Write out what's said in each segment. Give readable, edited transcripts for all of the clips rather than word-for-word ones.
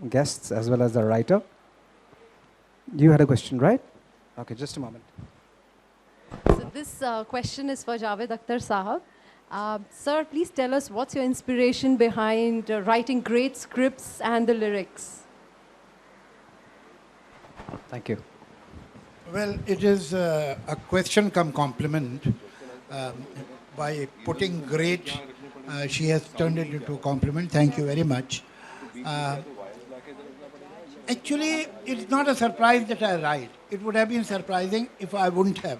guests as well as the writer. You had a question, right? Okay, just a moment. So this question is for Javed Akhtar Sahab. Sir, please tell us what's your inspiration behind writing great scripts and the lyrics? Thank you. Well, it is a question come compliment. By putting great, she has turned it into a compliment. Thank you very much. Actually, it's not a surprise that I write. It would have been surprising if I wouldn't have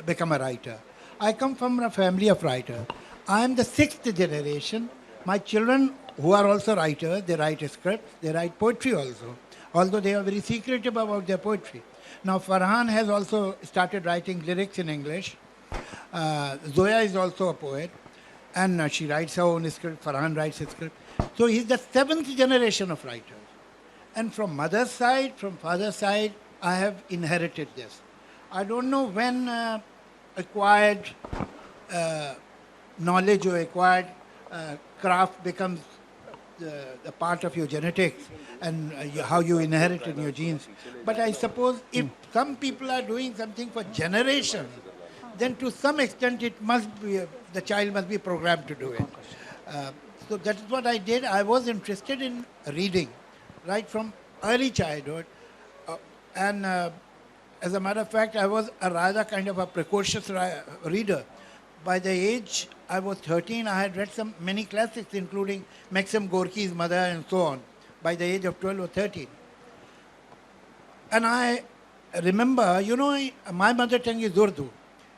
become a writer. I come from a family of writers. I am the sixth generation. My children, who are also writers, they write scripts, they write poetry also, although they are very secretive about their poetry. Now, Farhan has also started writing lyrics in English. Zoya is also a poet, and she writes her own script. Farhan writes a script. So he's the seventh generation of writers. And from mother's side, from father's side, I have inherited this. I don't know when acquired knowledge or acquired craft becomes the part of your genetics and how you inherit in your genes. But I suppose if some people are doing something for generations, then to some extent it must be, the child must be programmed to do it. So that is what I did. I was interested in reading right from early childhood. And as a matter of fact, I was a rather kind of a precocious reader. By the age I was 13, I had read many classics, including Maxim Gorky's Mother and so on, by the age of 12 or 13. And I remember, you know, my mother tongue is Urdu.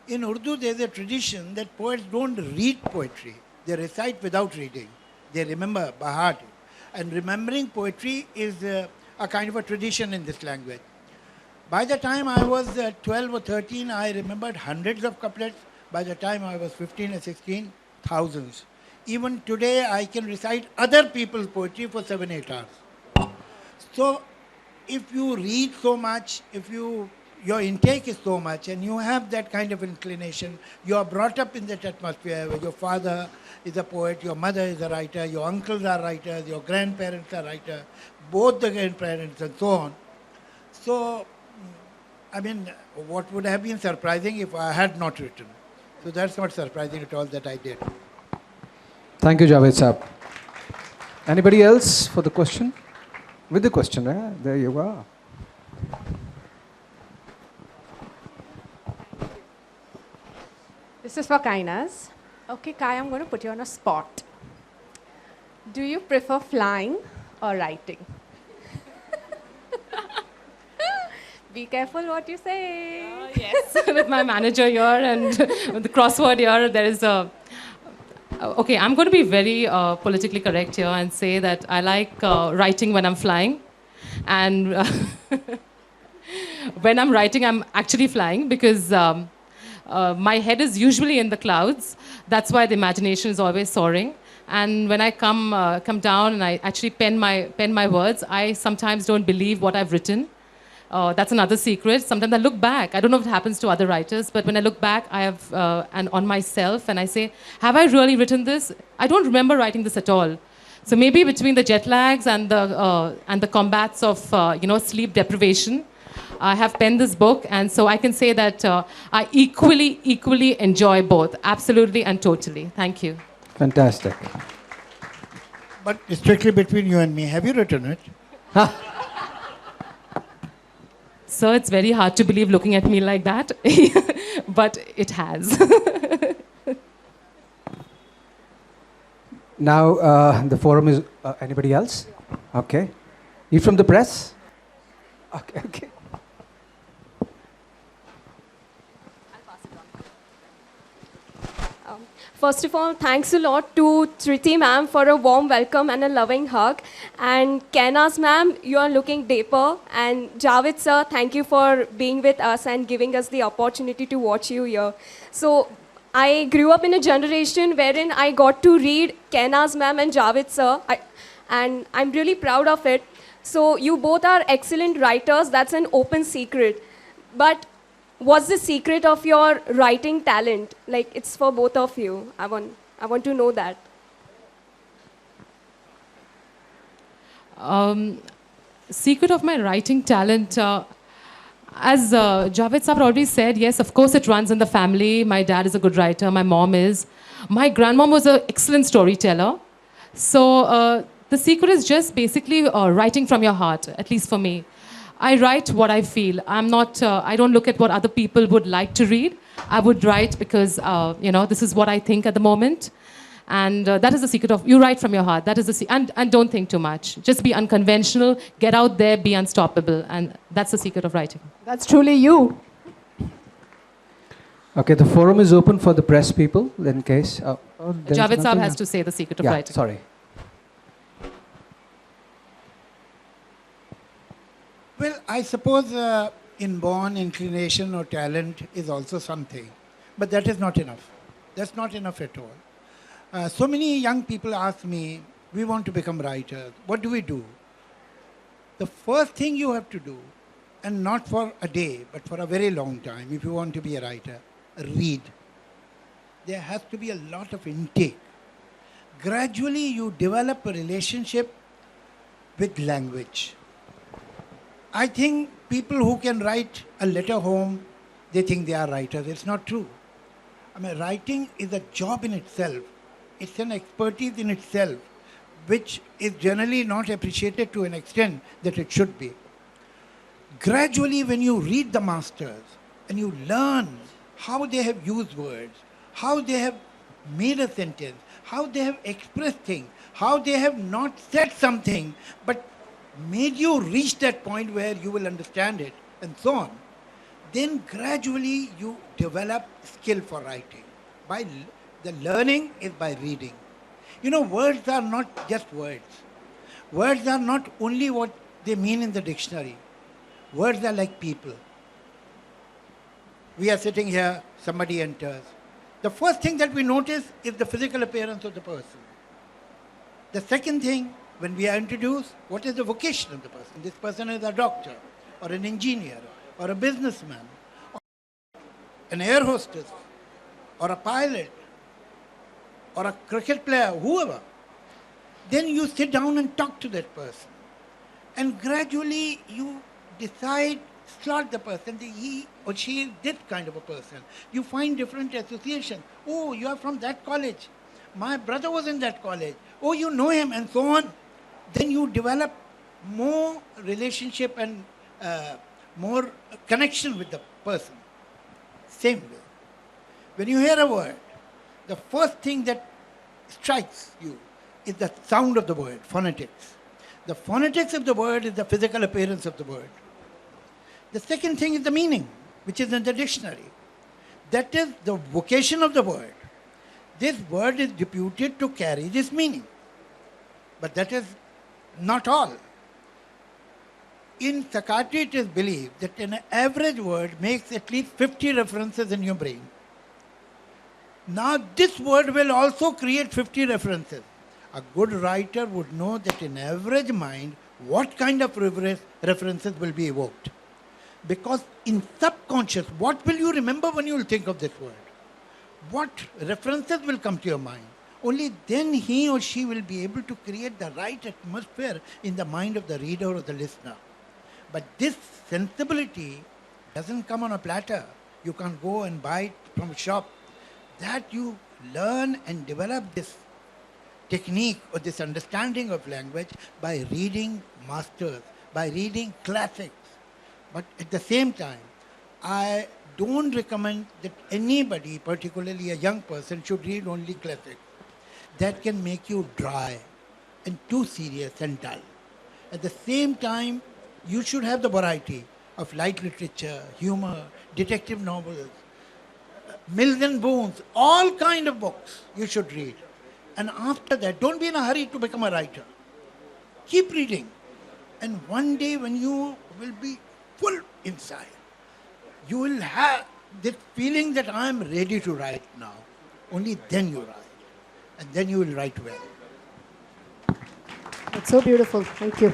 In Urdu, there's a tradition that poets don't read poetry. They recite without reading. They remember by heart. And remembering poetry is a kind of a tradition in this language. By the time I was 12 or 13, I remembered hundreds of couplets. By the time I was 15 or 16, thousands. Even today, I can recite other people's poetry for 7-8 hours. So, if you read so much, if your intake is so much, and you have that kind of inclination, you are brought up in that atmosphere where your father is a poet, your mother is a writer, your uncles are writers, your grandparents are writers, both the grandparents and so on. So, I mean, what would have been surprising if I had not written? So that's not surprising at all that I did. Thank you, Javed Saab. Anybody else for the question? With the question, there you are. This is for Kainaz. Okay, Kai, I'm going to put you on a spot. Do you prefer flying or writing? Be careful what you say. Yes, with my manager here and with the crossword here, there is a... Okay, I'm going to be very politically correct here and say that I like writing when I'm flying. And when I'm writing, I'm actually flying because my head is usually in the clouds. That's why the imagination is always soaring. And when I come down and I actually pen my words, I sometimes don't believe what I've written. That's another secret. Sometimes I look back. I don't know if it happens to other writers, but when I look back, I have and on myself, and I say, have I really written this? I don't remember writing this at all. So maybe between the jet lags and the combats of sleep deprivation, I have penned this book, and so I can say that I equally enjoy both, absolutely and totally. Thank you. Fantastic. But strictly between you and me, have you written it? So it's very hard to believe looking at me like that, but it has. Now, the forum is... anybody else? Okay. You from the press? Okay. First of all, thanks a lot to Triti ma'am for a warm welcome and a loving hug. And Kainaz ma'am, you are looking dapper. And Javed sir, thank you for being with us and giving us the opportunity to watch you here. So I grew up in a generation wherein I got to read Kainaz ma'am and Javed sir. And I'm really proud of it. So you both are excellent writers. That's an open secret. But what's the secret of your writing talent? Like, it's for both of you. I want to know that. Secret of my writing talent. As Javed Saab already said, yes, of course it runs in the family. My dad is a good writer. My mom is. My grandmom was an excellent storyteller. So the secret is just basically writing from your heart, at least for me. I write what I feel. I don't look at what other people would like to read. I would write because, this is what I think at the moment. And that is the secret of, you write from your heart. That is the and don't think too much. Just be unconventional, get out there, be unstoppable. And that's the secret of writing. That's truly you. Okay, the forum is open for the press people in case. Javed Saab has to say the secret of writing. Sorry. Well, I suppose inborn inclination or talent is also something, but that is not enough. That's not enough at all. So many young people ask me, we want to become writers. What do we do? The first thing you have to do, and not for a day, but for a very long time, if you want to be a writer, read. There has to be a lot of intake. Gradually, you develop a relationship with language. I think people who can write a letter home, they think they are writers. It's not true. I mean, writing is a job in itself. It's an expertise in itself, which is generally not appreciated to an extent that it should be. Gradually, when you read the masters and you learn how they have used words, how they have made a sentence, how they have expressed things, how they have not said something, but made you reach that point where you will understand it, and so on, then gradually you develop skill for writing. The learning is by reading. You know, words are not just words. Words are not only what they mean in the dictionary. Words are like people. We are sitting here, somebody enters. The first thing that we notice is the physical appearance of the person. The second thing, when we are introduced, what is the vocation of the person? This person is a doctor, or an engineer, or a businessman, or an air hostess, or a pilot, or a cricket player, whoever. Then you sit down and talk to that person. And gradually you decide, slot the person, he or she is this kind of a person. You find different associations. Oh, you are from that college. My brother was in that college. Oh, you know him, and so on. Then you develop more relationship and more connection with the person. Same way. When you hear a word, the first thing that strikes you is the sound of the word, phonetics. The phonetics of the word is the physical appearance of the word. The second thing is the meaning, which is in the dictionary. That is the vocation of the word. This word is deputed to carry this meaning. But that is not all. In psychiatry, it is believed that an average word makes at least 50 references in your brain. Now, this word will also create 50 references. A good writer would know that in average mind, what kind of references will be evoked. Because in subconscious, what will you remember when you will think of this word? What references will come to your mind? Only then he or she will be able to create the right atmosphere in the mind of the reader or the listener. But this sensibility doesn't come on a platter. You can't go and buy it from a shop. That you learn and develop this technique or this understanding of language by reading masters, by reading classics. But at the same time, I don't recommend that anybody, particularly a young person, should read only classics. That can make you dry and too serious and dull. At the same time, you should have the variety of light literature, humor, detective novels, Mills and Bones, all kind of books you should read. And after that, don't be in a hurry to become a writer. Keep reading. And one day when you will be full inside, you will have this feeling that I am ready to write now. Only then you write. And then you will write well. It's so beautiful. Thank you.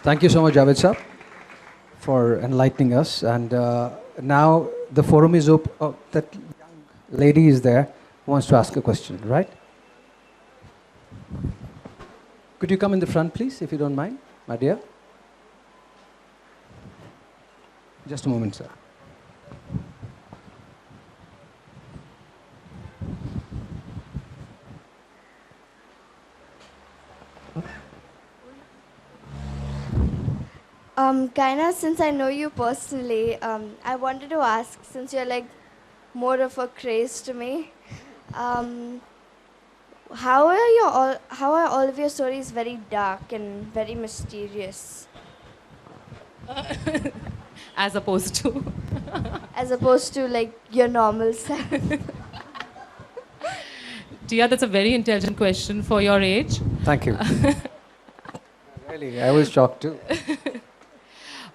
Thank you so much, Javed Saab, for enlightening us. And now the forum is open. Oh, that young lady is there who wants to ask a question, right? Could you come in the front, please, if you don't mind, my dear? Just a moment, sir. Kainaz, since I know you personally, I wanted to ask, since you're like more of a craze to me, how are all of your stories very dark and very mysterious, As opposed to. as opposed to like your normal self? Tia, that's a very intelligent question for your age. Thank you. Really, I was shocked too.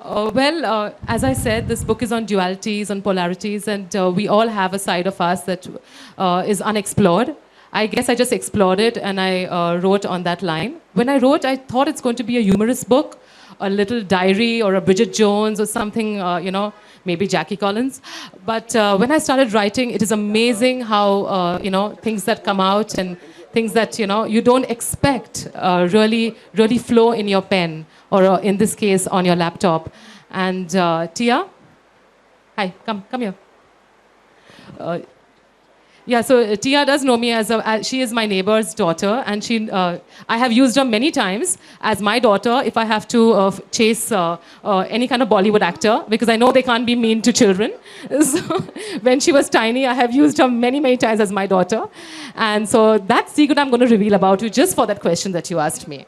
As I said, this book is on dualities, on polarities, and we all have a side of us that is unexplored. I guess I just explored it and I wrote on that line. When I wrote, I thought it's going to be a humorous book, a little diary or a Bridget Jones or something, maybe Jackie Collins. But when I started writing, it is amazing how, things that come out and things that, you don't expect really flow in your pen or in this case, on your laptop. And Tia, hi, come here. So Tia does know me as she is my neighbor's daughter, and I have used her many times as my daughter if I have to chase any kind of Bollywood actor, because I know they can't be mean to children. So when she was tiny, I have used her many times as my daughter. And so that secret I'm going to reveal about you just for that question that you asked me.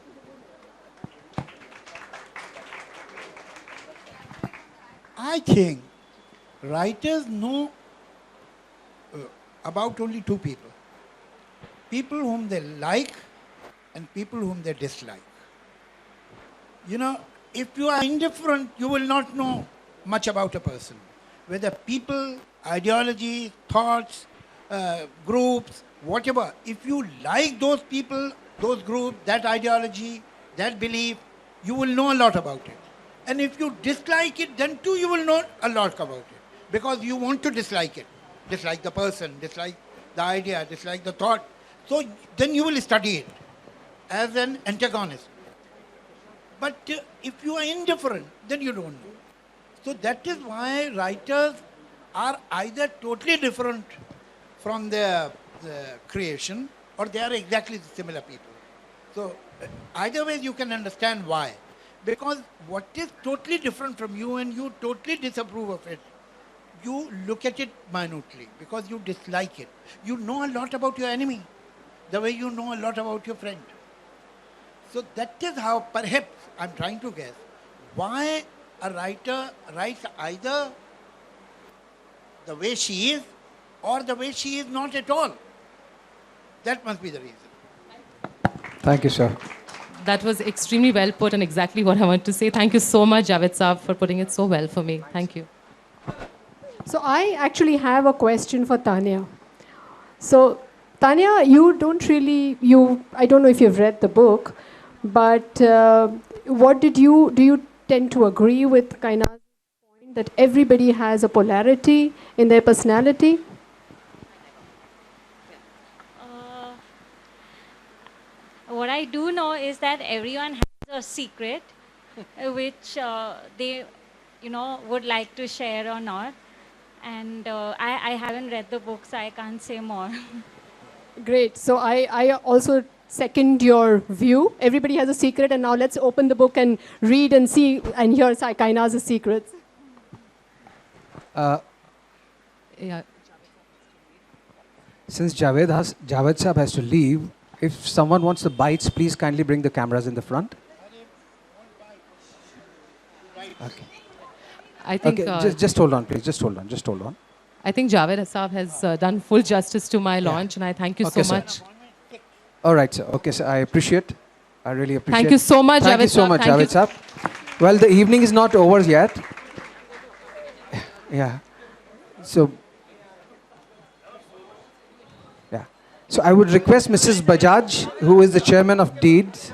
I think writers know about only two people. People whom they like and people whom they dislike. If you are indifferent, you will not know much about a person. Whether people, ideology, thoughts, groups, whatever. If you like those people, those groups, that ideology, that belief, you will know a lot about it. And if you dislike it, then too you will know a lot about it. Because you want to dislike it. Dislike the person, dislike the idea, dislike the thought. So then you will study it as an antagonist. But if you are indifferent, then you don't know. So that is why writers are either totally different from their creation, or they are exactly similar people. So either way you can understand why. Because what is totally different from you and you totally disapprove of it, you look at it minutely because you dislike it. You know a lot about your enemy, the way you know a lot about your friend. So that is how, perhaps, I'm trying to guess, why a writer writes either the way she is or the way she is not at all. That must be the reason. Thank you, sir. That was extremely well put and exactly what I want to say. Thank you so much, Javed Saab, for putting it so well for me. Thank you. So I actually have a question for Tanya. So Tanya, you don't really, I don't know if you've read the book, but do you tend to agree with Kainaz's point that everybody has a polarity in their personality? What I do know is that everyone has a secret which they, would like to share or not. And I haven't read the book, so I can't say more. Great. So I also second your view. Everybody has a secret, and now let's open the book and read and see and hear Kainaz's secrets. Yeah. Since Javed Saab has to leave, if someone wants the bites, please kindly bring the cameras in the front. Okay. I think, just hold on, please. Just hold on. I think Javed Saab has done full justice to my launch, and I thank you so much. All right, sir. Okay, sir. I really appreciate. Thank you so much, Javed Saab. Thank you so much, Javed Saab. Well, the evening is not over yet. Yeah. So I would request Mrs. Bajaj, who is the chairman of Deeds,